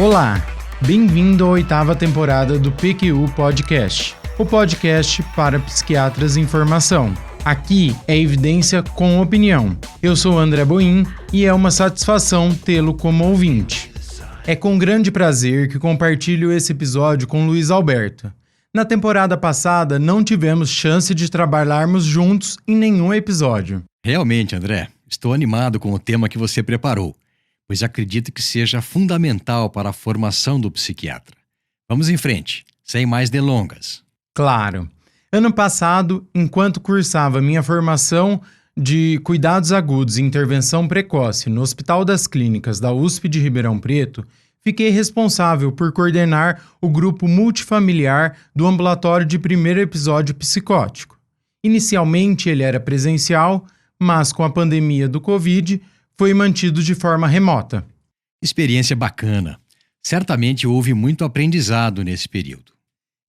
Olá, bem-vindo à 8ª temporada do PQU Podcast, o podcast para psiquiatras em formação. Aqui é evidência com opinião. Eu sou André Boim e é uma satisfação tê-lo como ouvinte. É com grande prazer que compartilho esse episódio com Luiz Alberto. Na temporada passada não tivemos chance de trabalharmos juntos em nenhum episódio. Realmente, André, estou animado com o tema que você preparou, pois acredito que seja fundamental para a formação do psiquiatra. Vamos em frente, sem mais delongas. Claro. Ano passado, enquanto cursava minha formação de cuidados agudos e intervenção precoce no Hospital das Clínicas da USP de Ribeirão Preto, fiquei responsável por coordenar o grupo multifamiliar do ambulatório de primeiro episódio psicótico. Inicialmente ele era presencial, mas com a pandemia do Covid, foi mantido de forma remota. Experiência bacana. Certamente houve muito aprendizado nesse período.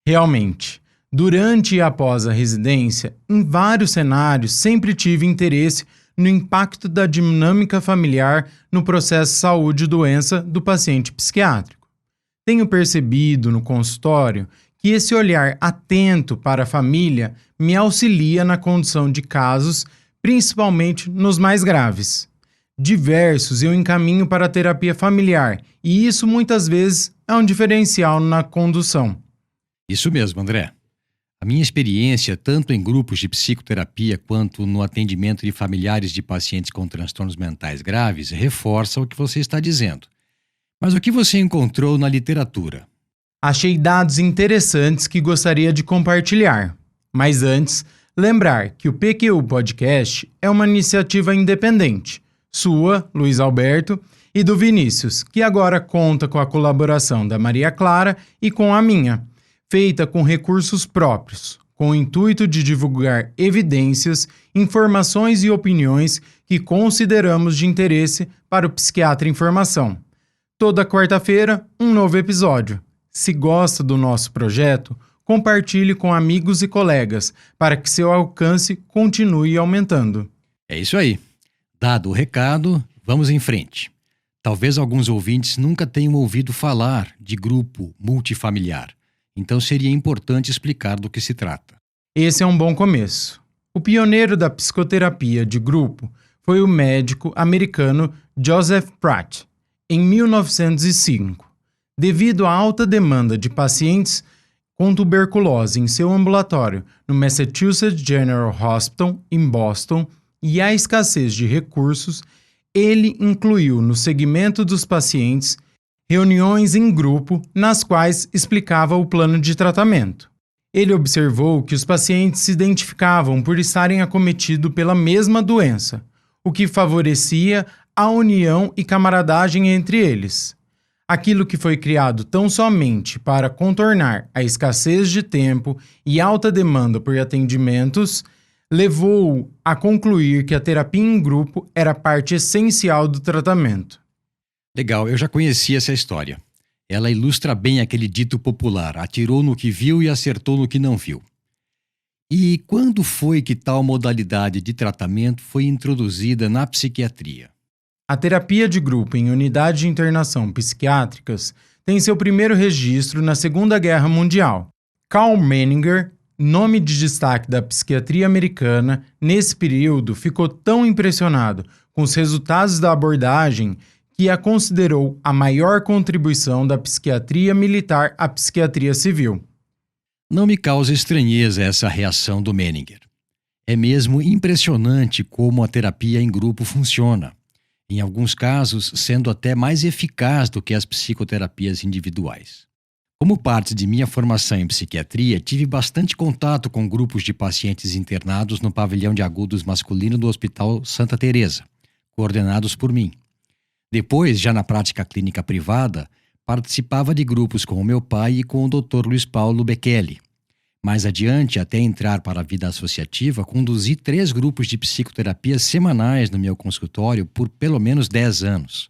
Realmente, durante e após a residência, em vários cenários sempre tive interesse no impacto da dinâmica familiar no processo saúde-doença do paciente psiquiátrico. Tenho percebido no consultório que esse olhar atento para a família me auxilia na condução de casos, principalmente nos mais graves. Diversos eu encaminho para a terapia familiar e isso muitas vezes é um diferencial na condução. Isso mesmo, André. A minha experiência, tanto em grupos de psicoterapia quanto no atendimento de familiares de pacientes com transtornos mentais graves, reforça o que você está dizendo. Mas o que você encontrou na literatura? Achei dados interessantes que gostaria de compartilhar. Mas antes, lembrar que o PQU Podcast é uma iniciativa independente, sua, Luiz Alberto, e do Vinícius, que agora conta com a colaboração da Maria Clara e com a minha, feita com recursos próprios, com o intuito de divulgar evidências, informações e opiniões que consideramos de interesse para o psiquiatra em formação. Toda quarta-feira, um novo episódio. Se gosta do nosso projeto, compartilhe com amigos e colegas para que seu alcance continue aumentando. É isso aí. Dado o recado, vamos em frente. Talvez alguns ouvintes nunca tenham ouvido falar de grupo multifamiliar. Então seria importante explicar do que se trata. Esse é um bom começo. O pioneiro da psicoterapia de grupo foi o médico americano Joseph Pratt, em 1905. Devido à alta demanda de pacientes com tuberculose em seu ambulatório no Massachusetts General Hospital, em Boston, e à escassez de recursos, ele incluiu no segmento dos pacientes reuniões em grupo nas quais explicava o plano de tratamento. Ele observou que os pacientes se identificavam por estarem acometidos pela mesma doença, o que favorecia a união e camaradagem entre eles. Aquilo que foi criado tão somente para contornar a escassez de tempo e alta demanda por atendimentos, levou-o a concluir que a terapia em grupo era parte essencial do tratamento. Legal, eu já conhecia essa história. Ela ilustra bem aquele dito popular: atirou no que viu e acertou no que não viu. E quando foi que tal modalidade de tratamento foi introduzida na psiquiatria? A terapia de grupo em unidades de internação psiquiátricas tem seu primeiro registro na Segunda Guerra Mundial. Karl Menninger, nome de destaque da psiquiatria americana, nesse período ficou tão impressionado com os resultados da abordagem que a considerou a maior contribuição da psiquiatria militar à psiquiatria civil. Não me causa estranheza essa reação do Menninger. É mesmo impressionante como a terapia em grupo funciona, em alguns casos sendo até mais eficaz do que as psicoterapias individuais. Como parte de minha formação em psiquiatria, tive bastante contato com grupos de pacientes internados no pavilhão de agudos masculino do Hospital Santa Teresa, coordenados por mim. Depois, já na prática clínica privada, participava de grupos com o meu pai e com o Dr. Luiz Paulo Bekele. Mais adiante, até entrar para a vida associativa, conduzi 3 grupos de psicoterapia semanais no meu consultório por pelo menos 10 anos.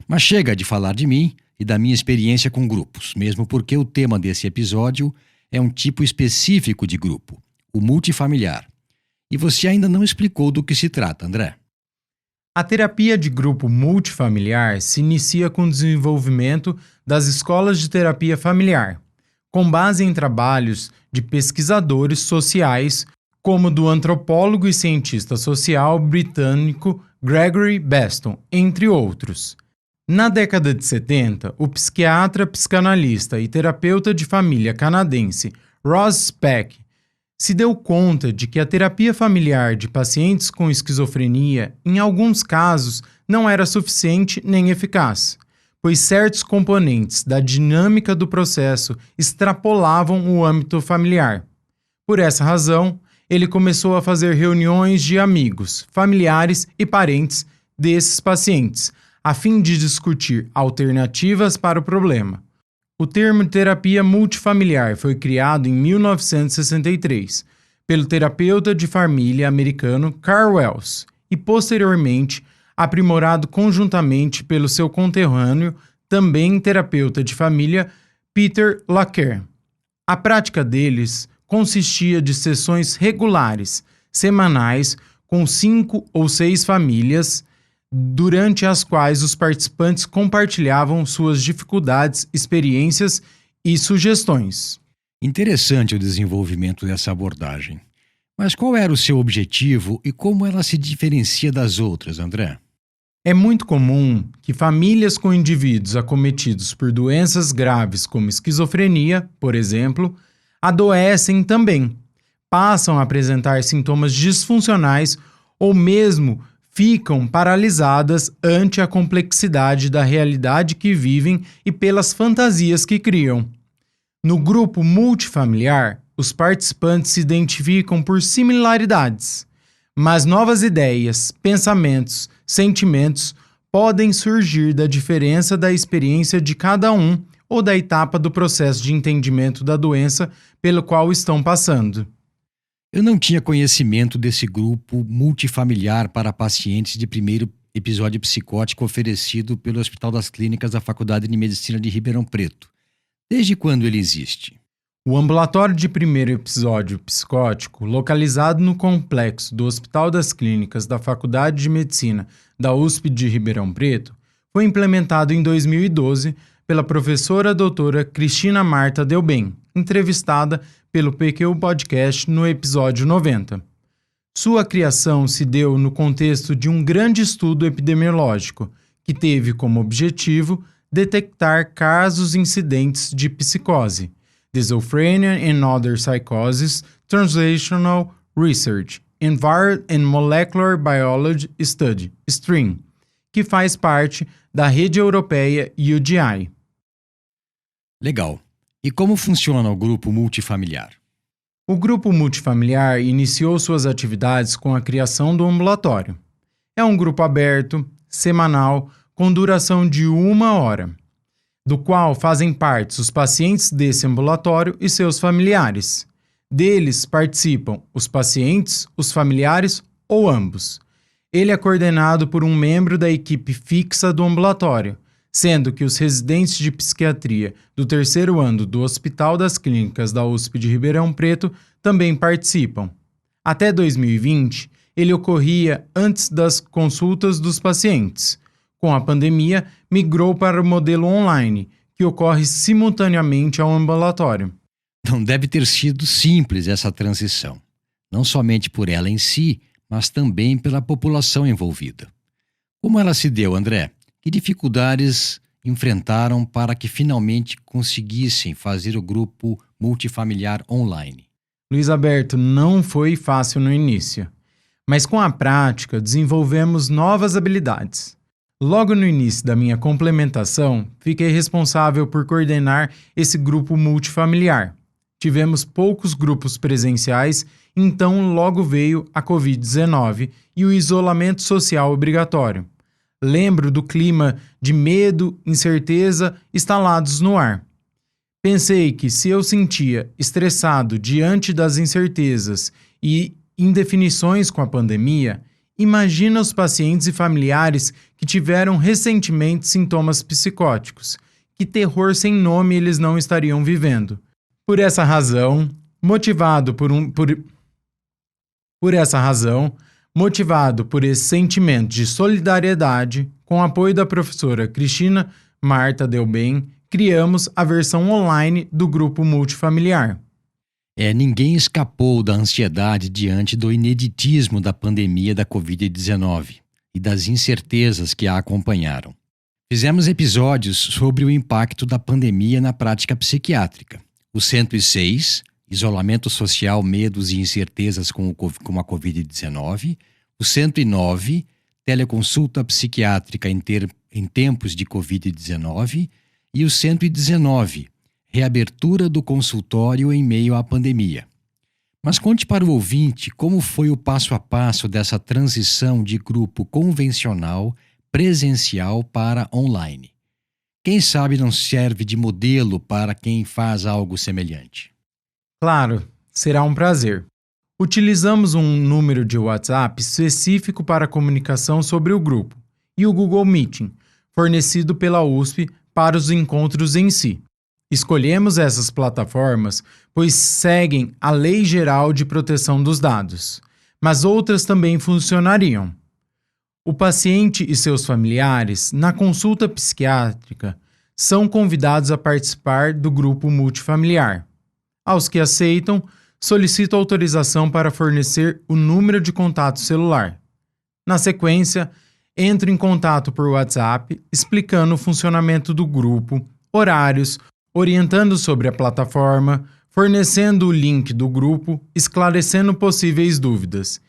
Mas chega de falar de mim e da minha experiência com grupos, mesmo porque o tema desse episódio é um tipo específico de grupo, o multifamiliar. E você ainda não explicou do que se trata, André. A terapia de grupo multifamiliar se inicia com o desenvolvimento das escolas de terapia familiar, com base em trabalhos de pesquisadores sociais, como do antropólogo e cientista social britânico Gregory Bateson, entre outros. Na década de 70, o psiquiatra, psicanalista e terapeuta de família canadense Ross Speck se deu conta de que a terapia familiar de pacientes com esquizofrenia, em alguns casos, não era suficiente nem eficaz, pois certos componentes da dinâmica do processo extrapolavam o âmbito familiar. Por essa razão, ele começou a fazer reuniões de amigos, familiares e parentes desses pacientes, a fim de discutir alternativas para o problema. O termo terapia multifamiliar foi criado em 1963 pelo terapeuta de família americano Carl Wells e posteriormente aprimorado conjuntamente pelo seu conterrâneo, também terapeuta de família, Peter Laqueur. A prática deles consistia de sessões regulares, semanais, com 5 ou 6 famílias, durante as quais os participantes compartilhavam suas dificuldades, experiências e sugestões. Interessante o desenvolvimento dessa abordagem. Mas qual era o seu objetivo e como ela se diferencia das outras, André? É muito comum que famílias com indivíduos acometidos por doenças graves como esquizofrenia, por exemplo, adoecem também, passam a apresentar sintomas disfuncionais ou mesmo ficam paralisadas ante a complexidade da realidade que vivem e pelas fantasias que criam. No grupo multifamiliar, os participantes se identificam por similaridades, mas novas ideias, pensamentos, sentimentos podem surgir da diferença da experiência de cada um ou da etapa do processo de entendimento da doença pelo qual estão passando. Eu não tinha conhecimento desse grupo multifamiliar para pacientes de primeiro episódio psicótico oferecido pelo Hospital das Clínicas da Faculdade de Medicina de Ribeirão Preto. Desde quando ele existe? O ambulatório de primeiro episódio psicótico, localizado no complexo do Hospital das Clínicas da Faculdade de Medicina da USP de Ribeirão Preto, foi implementado em 2012 pela professora doutora Cristina Marta Delbem, entrevistada pelo PQ Podcast no episódio 90. Sua criação se deu no contexto de um grande estudo epidemiológico, que teve como objetivo detectar casos incidentes de psicose, schizophrenia and other psychosis, translational research, Environment and Molecular Biology Study, STREAM, que faz parte da rede europeia UGI. Legal. E como funciona o grupo multifamiliar? O grupo multifamiliar iniciou suas atividades com a criação do ambulatório. É um grupo aberto, semanal, com duração de 1 hora, do qual fazem parte os pacientes desse ambulatório e seus familiares. Deles participam os pacientes, os familiares ou ambos. Ele é coordenado por um membro da equipe fixa do ambulatório, sendo que os residentes de psiquiatria do 3º ano do Hospital das Clínicas da USP de Ribeirão Preto também participam. Até 2020, ele ocorria antes das consultas dos pacientes. Com a pandemia, migrou para o modelo online, que ocorre simultaneamente ao ambulatório. Não deve ter sido simples essa transição, não somente por ela em si, mas também pela população envolvida. Como ela se deu, André? Que dificuldades enfrentaram para que finalmente conseguissem fazer o grupo multifamiliar online? Luiz Alberto, não foi fácil no início, mas com a prática desenvolvemos novas habilidades. Logo no início da minha complementação, fiquei responsável por coordenar esse grupo multifamiliar. Tivemos poucos grupos presenciais, então logo veio a Covid-19 e o isolamento social obrigatório. Lembro do clima de medo, incerteza instalados no ar. Pensei que se eu sentia estressado diante das incertezas e indefinições com a pandemia, imagina os pacientes e familiares que tiveram recentemente sintomas psicóticos. Que terror sem nome eles não estariam vivendo. Por essa razão, Motivado por esse sentimento de solidariedade, com o apoio da professora Cristina Marta Delbem, criamos a versão online do grupo multifamiliar. Ninguém escapou da ansiedade diante do ineditismo da pandemia da Covid-19 e das incertezas que a acompanharam. Fizemos episódios sobre o impacto da pandemia na prática psiquiátrica. O 106, Isolamento Social, Medos e Incertezas com a Covid-19. O 109, Teleconsulta Psiquiátrica em tempos de Covid-19. E o 119, Reabertura do consultório em meio à pandemia. Mas conte para o ouvinte como foi o passo a passo dessa transição de grupo convencional, presencial para online. Quem sabe não serve de modelo para quem faz algo semelhante. Claro, será um prazer. Utilizamos um número de WhatsApp específico para comunicação sobre o grupo e o Google Meeting, fornecido pela USP para os encontros em si. Escolhemos essas plataformas pois seguem a Lei Geral de Proteção dos Dados, mas outras também funcionariam. O paciente e seus familiares, na consulta psiquiátrica, são convidados a participar do grupo multifamiliar. Aos que aceitam, solicito autorização para fornecer o número de contato celular. Na sequência, entro em contato por WhatsApp, explicando o funcionamento do grupo, horários, orientando sobre a plataforma, fornecendo o link do grupo, esclarecendo possíveis dúvidas.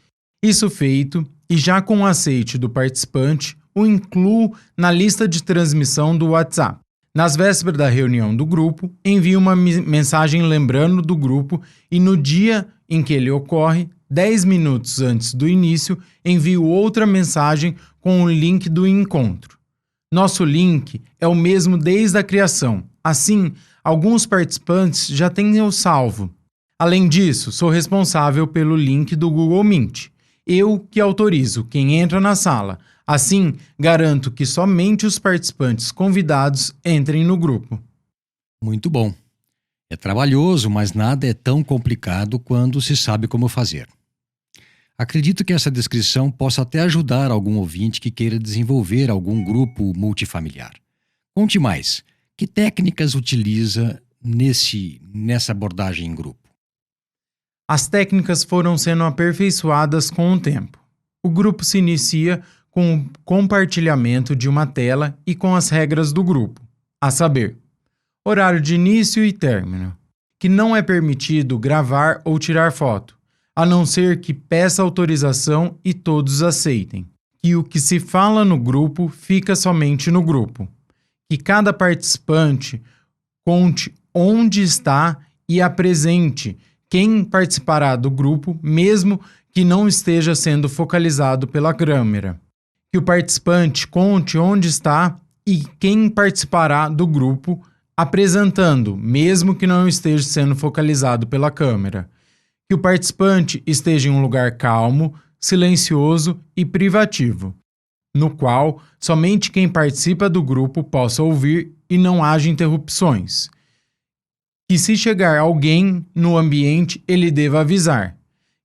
Isso feito, e já com o aceite do participante, o incluo na lista de transmissão do WhatsApp. Nas vésperas da reunião do grupo, envio uma mensagem lembrando do grupo e no dia em que ele ocorre, 10 minutos antes do início, envio outra mensagem com o link do encontro. Nosso link é o mesmo desde a criação, assim, alguns participantes já têm o salvo. Além disso, sou responsável pelo link do Google Meet. Eu que autorizo quem entra na sala. Assim, garanto que somente os participantes convidados entrem no grupo. Muito bom. É trabalhoso, mas nada é tão complicado quando se sabe como fazer. Acredito que essa descrição possa até ajudar algum ouvinte que queira desenvolver algum grupo multifamiliar. Conte mais. Que técnicas utiliza nessa abordagem em grupo? As técnicas foram sendo aperfeiçoadas com o tempo. O grupo se inicia com o compartilhamento de uma tela e com as regras do grupo, a saber, horário de início e término, que não é permitido gravar ou tirar foto, a não ser que peça autorização e todos aceitem, que o que se fala no grupo fica somente no grupo, que cada participante conte onde está e apresente quem participará do grupo, mesmo que não esteja sendo focalizado pela câmera. Que o participante conte onde está e quem participará do grupo, apresentando, mesmo que não esteja sendo focalizado pela câmera. Que o participante esteja em um lugar calmo, silencioso e privativo, no qual somente quem participa do grupo possa ouvir e não haja interrupções. Que se chegar alguém no ambiente, ele deva avisar.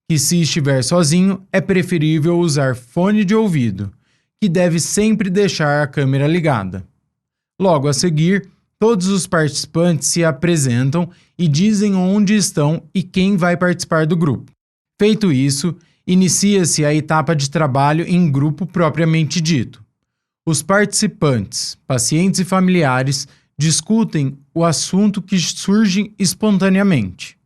Que se estiver sozinho, é preferível usar fone de ouvido, que deve sempre deixar a câmera ligada. Logo a seguir, todos os participantes se apresentam e dizem onde estão e quem vai participar do grupo. Feito isso, inicia-se a etapa de trabalho em grupo propriamente dito. Os participantes, pacientes e familiares discutem o assunto que surge espontaneamente.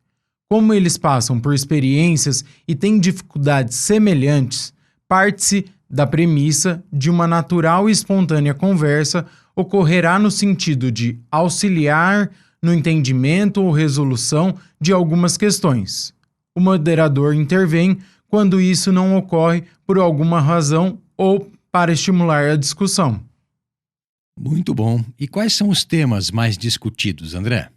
Como eles passam por experiências e têm dificuldades semelhantes, parte-se da premissa de uma natural e espontânea conversa ocorrerá no sentido de auxiliar no entendimento ou resolução de algumas questões. O moderador intervém quando isso não ocorre por alguma razão ou para estimular a discussão. Muito bom. E quais são os temas mais discutidos, André?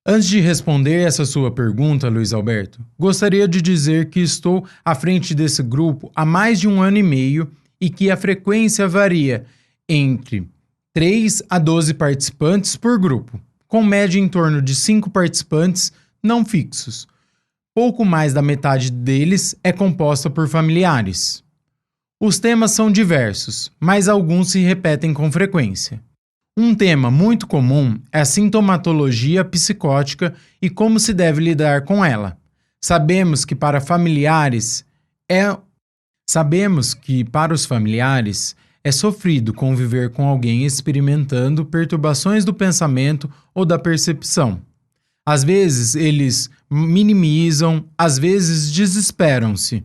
Antes de responder essa sua pergunta, Luiz Alberto, gostaria de dizer que estou à frente desse grupo há mais de 1 ano e meio e que a frequência varia entre 3 a 12 participantes por grupo, com média em torno de 5 participantes não fixos. Pouco mais da metade deles é composta por familiares. Os temas são diversos, mas alguns se repetem com frequência. Um tema muito comum é a sintomatologia psicótica e como se deve lidar com ela. Sabemos que para os familiares é sofrido conviver com alguém experimentando perturbações do pensamento ou da percepção. Às vezes eles minimizam, às vezes desesperam-se.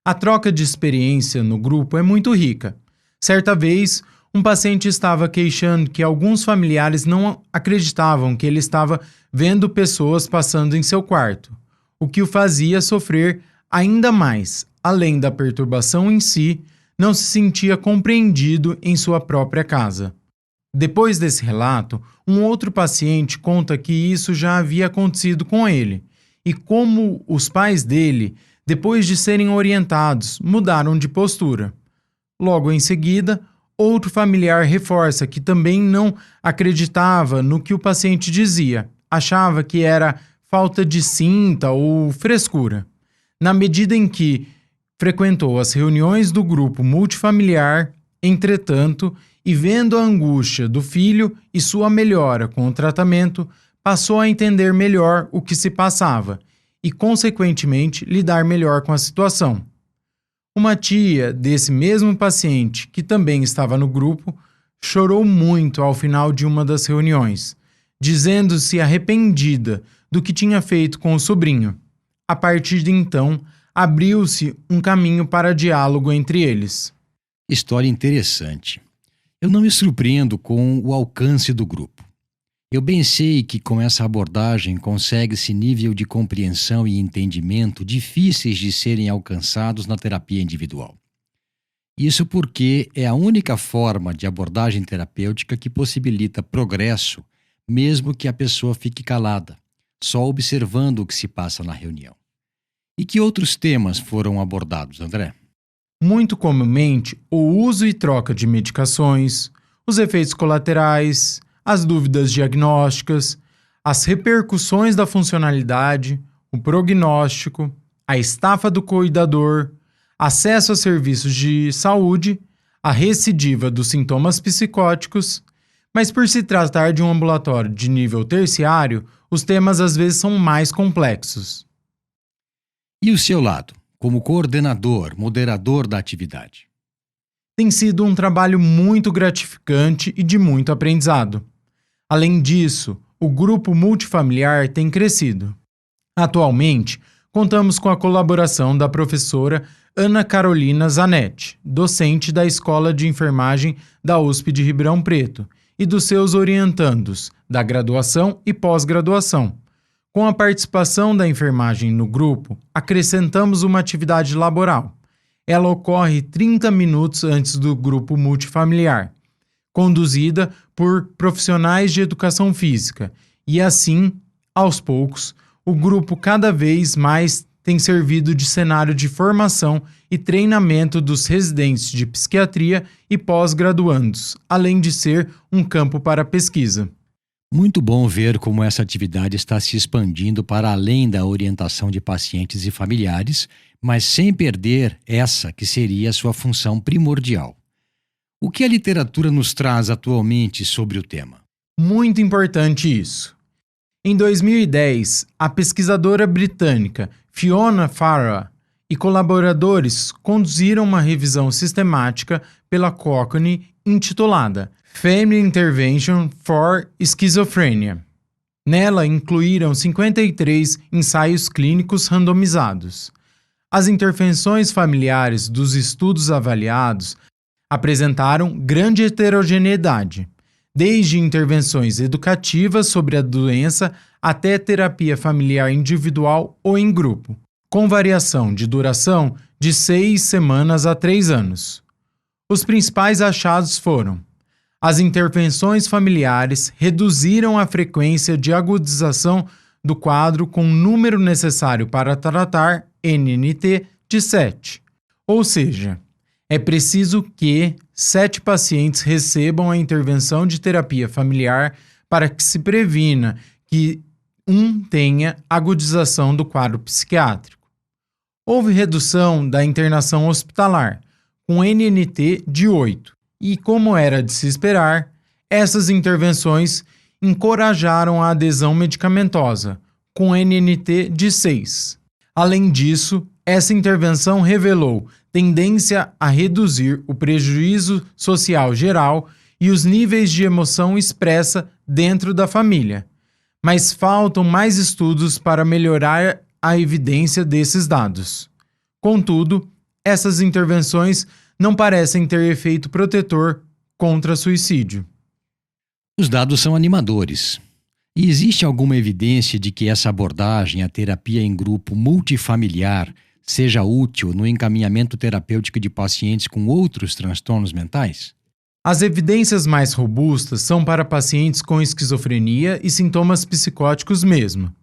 A troca de experiência no grupo é muito rica. Certa vez, um paciente estava queixando que alguns familiares não acreditavam que ele estava vendo pessoas passando em seu quarto, o que o fazia sofrer ainda mais. Além da perturbação em si, não se sentia compreendido em sua própria casa. Depois desse relato, um outro paciente conta que isso já havia acontecido com ele e como os pais dele, depois de serem orientados, mudaram de postura. Logo em seguida, outro familiar reforça que também não acreditava no que o paciente dizia, achava que era falta de cinta ou frescura. Na medida em que frequentou as reuniões do grupo multifamiliar, entretanto, e vendo a angústia do filho e sua melhora com o tratamento, passou a entender melhor o que se passava e, consequentemente, lidar melhor com a situação. Uma tia desse mesmo paciente, que também estava no grupo, chorou muito ao final de uma das reuniões, dizendo-se arrependida do que tinha feito com o sobrinho. A partir de então, abriu-se um caminho para diálogo entre eles. História interessante. Eu não me surpreendo com o alcance do grupo. Eu bem sei que com essa abordagem consegue-se nível de compreensão e entendimento difíceis de serem alcançados na terapia individual. Isso porque é a única forma de abordagem terapêutica que possibilita progresso, mesmo que a pessoa fique calada, só observando o que se passa na reunião. E que outros temas foram abordados, André? Muito comumente, o uso e troca de medicações, os efeitos colaterais, as dúvidas diagnósticas, as repercussões da funcionalidade, o prognóstico, a estafa do cuidador, acesso a serviços de saúde, a recidiva dos sintomas psicóticos, mas por se tratar de um ambulatório de nível terciário, os temas às vezes são mais complexos. E o seu lado, como coordenador, moderador da atividade? Tem sido um trabalho muito gratificante e de muito aprendizado. Além disso, o grupo multifamiliar tem crescido. Atualmente, contamos com a colaboração da professora Ana Carolina Zanetti, docente da Escola de Enfermagem da USP de Ribeirão Preto, e dos seus orientandos, da graduação e pós-graduação. Com a participação da enfermagem no grupo, acrescentamos uma atividade laboral. Ela ocorre 30 minutos antes do grupo multifamiliar, conduzida por profissionais de educação física, e assim, aos poucos, o grupo cada vez mais tem servido de cenário de formação e treinamento dos residentes de psiquiatria e pós-graduandos, além de ser um campo para pesquisa. Muito bom ver como essa atividade está se expandindo para além da orientação de pacientes e familiares, mas sem perder essa que seria a sua função primordial. O que a literatura nos traz atualmente sobre o tema? Muito importante isso. Em 2010, a pesquisadora britânica Fiona Farrar e colaboradores conduziram uma revisão sistemática pela Cochrane intitulada Family Intervention for Schizophrenia. Nela incluíram 53 ensaios clínicos randomizados. As intervenções familiares dos estudos avaliados apresentaram grande heterogeneidade, desde intervenções educativas sobre a doença até terapia familiar individual ou em grupo, com variação de duração de 6 semanas a 3 anos. Os principais achados foram: as intervenções familiares reduziram a frequência de agudização do quadro com o número necessário para tratar NNT de 7, ou seja, é preciso que 7 pacientes recebam a intervenção de terapia familiar para que se previna que um tenha agudização do quadro psiquiátrico. Houve redução da internação hospitalar, com NNT de 8. E, como era de se esperar, essas intervenções encorajaram a adesão medicamentosa, com NNT de 6. Além disso, essa intervenção revelou tendência a reduzir o prejuízo social geral e os níveis de emoção expressa dentro da família. Mas faltam mais estudos para melhorar a evidência desses dados. Contudo, essas intervenções não parecem ter efeito protetor contra suicídio. Os dados são animadores. E existe alguma evidência de que essa abordagem, a terapia em grupo multifamiliar, seja útil no encaminhamento terapêutico de pacientes com outros transtornos mentais? As evidências mais robustas são para pacientes com esquizofrenia e sintomas psicóticos mesmo.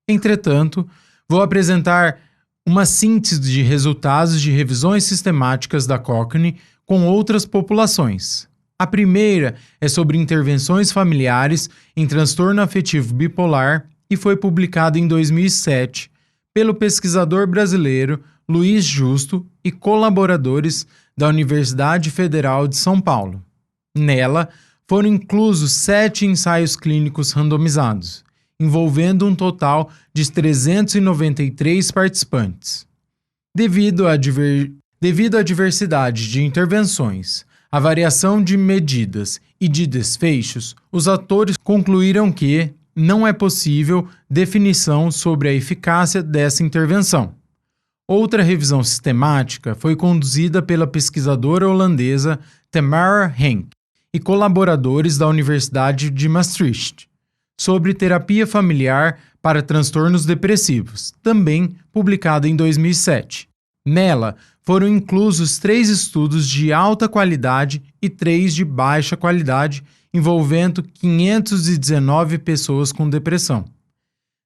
Entretanto, vou apresentar uma síntese de resultados de revisões sistemáticas da Cochrane com outras populações. A primeira é sobre intervenções familiares em transtorno afetivo bipolar e foi publicada em 2007 pelo pesquisador brasileiro Luiz Justo e colaboradores da Universidade Federal de São Paulo. Nela, foram inclusos 7 ensaios clínicos randomizados, envolvendo um total de 393 participantes. Devido à diversidade de intervenções, a variação de medidas e de desfechos, os autores concluíram que não é possível definição sobre a eficácia dessa intervenção. Outra revisão sistemática foi conduzida pela pesquisadora holandesa Tamara Henk e colaboradores da Universidade de Maastricht, sobre terapia familiar para transtornos depressivos, também publicada em 2007. Nela, foram inclusos 3 estudos de alta qualidade e 3 de baixa qualidade, envolvendo 519 pessoas com depressão.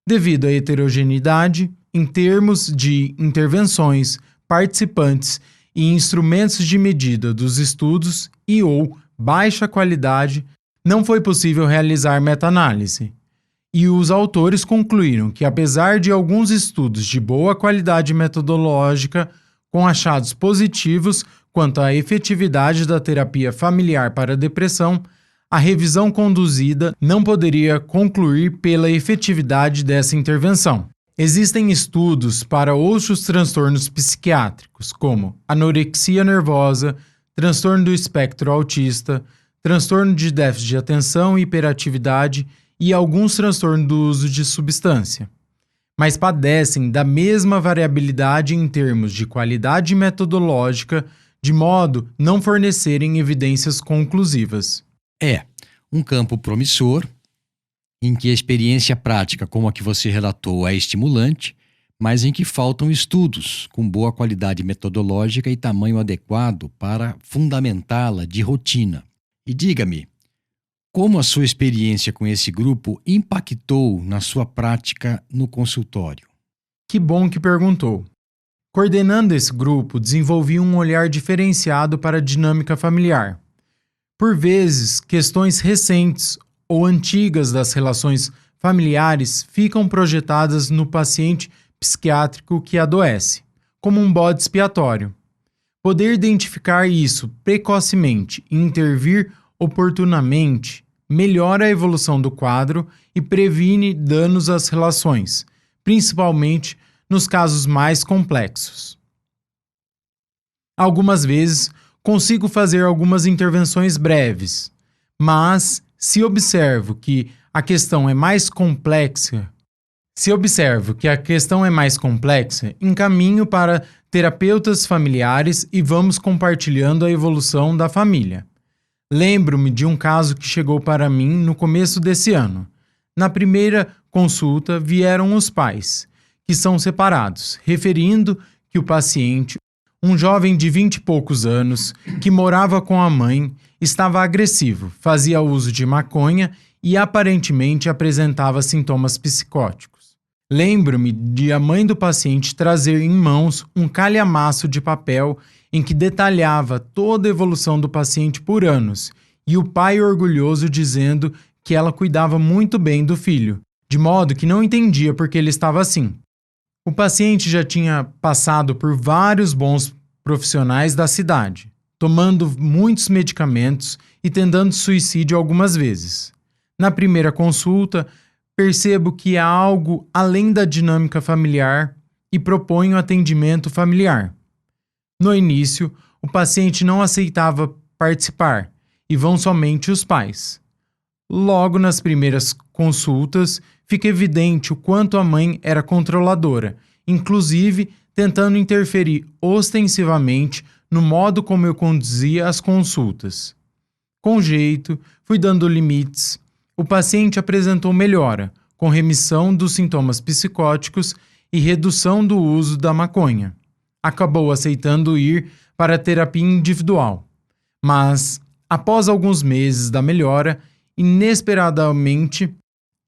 Devido à heterogeneidade, em termos de intervenções, participantes e instrumentos de medida dos estudos ou baixa qualidade, não foi possível realizar meta-análise. E os autores concluíram que, apesar de alguns estudos de boa qualidade metodológica, com achados positivos quanto à efetividade da terapia familiar para a depressão, a revisão conduzida não poderia concluir pela efetividade dessa intervenção. Existem estudos para outros transtornos psiquiátricos, como anorexia nervosa, transtorno do espectro autista, transtorno de déficit de atenção e hiperatividade e alguns transtornos do uso de substância, mas padecem da mesma variabilidade em termos de qualidade metodológica, de modo não fornecerem evidências conclusivas. É um campo promissor, em que a experiência prática como a que você relatou é estimulante, mas em que faltam estudos com boa qualidade metodológica e tamanho adequado para fundamentá-la de rotina. E diga-me, como a sua experiência com esse grupo impactou na sua prática no consultório? Que bom que perguntou. Coordenando esse grupo, desenvolvi um olhar diferenciado para a dinâmica familiar. Por vezes, questões recentes ou antigas das relações familiares ficam projetadas no paciente psiquiátrico que adoece, como um bode expiatório. Poder identificar isso precocemente e intervir oportunamente melhora a evolução do quadro e previne danos às relações, principalmente nos casos mais complexos. Algumas vezes consigo fazer algumas intervenções breves, mas se observo que a questão é mais complexa, encaminho para terapeutas familiares e vamos compartilhando a evolução da família. Lembro-me de um caso que chegou para mim no começo desse ano. Na primeira consulta vieram os pais, que são separados, referindo que o paciente, um jovem de 20 e poucos anos, que morava com a mãe, estava agressivo, fazia uso de maconha e aparentemente apresentava sintomas psicóticos. Lembro-me de a mãe do paciente trazer em mãos um calhamaço de papel em que detalhava toda a evolução do paciente por anos, e o pai orgulhoso dizendo que ela cuidava muito bem do filho, de modo que não entendia por que ele estava assim. O paciente já tinha passado por vários bons profissionais da cidade, tomando muitos medicamentos e tentando suicídio algumas vezes. Na primeira consulta, percebo que há algo além da dinâmica familiar e proponho atendimento familiar. No início, o paciente não aceitava participar e vão somente os pais. Logo nas primeiras consultas, fica evidente o quanto a mãe era controladora, inclusive tentando interferir ostensivamente no modo como eu conduzia as consultas. Com jeito, fui dando limites. O paciente apresentou melhora, com remissão dos sintomas psicóticos e redução do uso da maconha. Acabou aceitando ir para a terapia individual, mas, após alguns meses da melhora, inesperadamente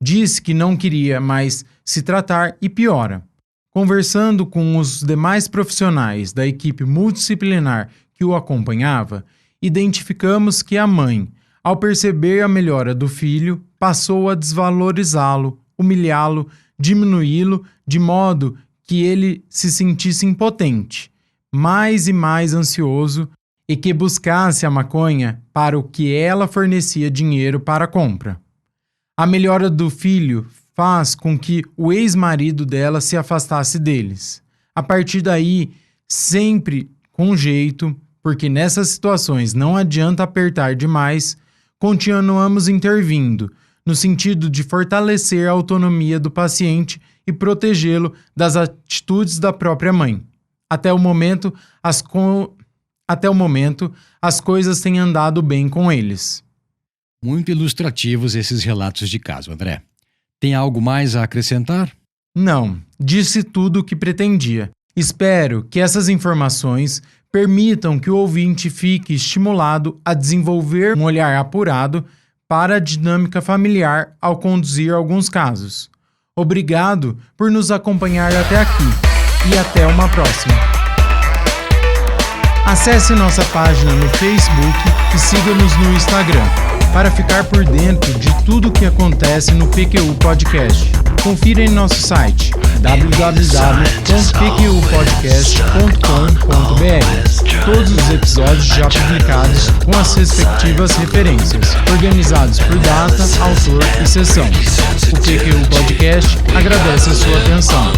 disse que não queria mais se tratar e piora. Conversando com os demais profissionais da equipe multidisciplinar que o acompanhava, identificamos que a mãe, ao perceber a melhora do filho, passou a desvalorizá-lo, humilhá-lo, diminuí-lo, de modo que ele se sentisse impotente, mais e mais ansioso e que buscasse a maconha para o que ela fornecia dinheiro para a compra. A melhora do filho faz com que o ex-marido dela se afastasse deles. A partir daí, sempre com jeito, porque nessas situações não adianta apertar demais, continuamos intervindo, no sentido de fortalecer a autonomia do paciente e protegê-lo das atitudes da própria mãe. Até o momento, as coisas têm andado bem com eles. Muito ilustrativos esses relatos de caso, André. Tem algo mais a acrescentar? Não, disse tudo o que pretendia. Espero que essas informações permitam que o ouvinte fique estimulado a desenvolver um olhar apurado para a dinâmica familiar ao conduzir alguns casos. Obrigado por nos acompanhar até aqui e até uma próxima. Acesse nossa página no Facebook e siga-nos no Instagram para ficar por dentro de tudo o que acontece no PQU Podcast. Confira em nosso site www.pqpodcast.com.br todos os episódios já publicados com as respectivas referências, organizados por data, autor e sessão. O PQU Podcast agradece a sua atenção.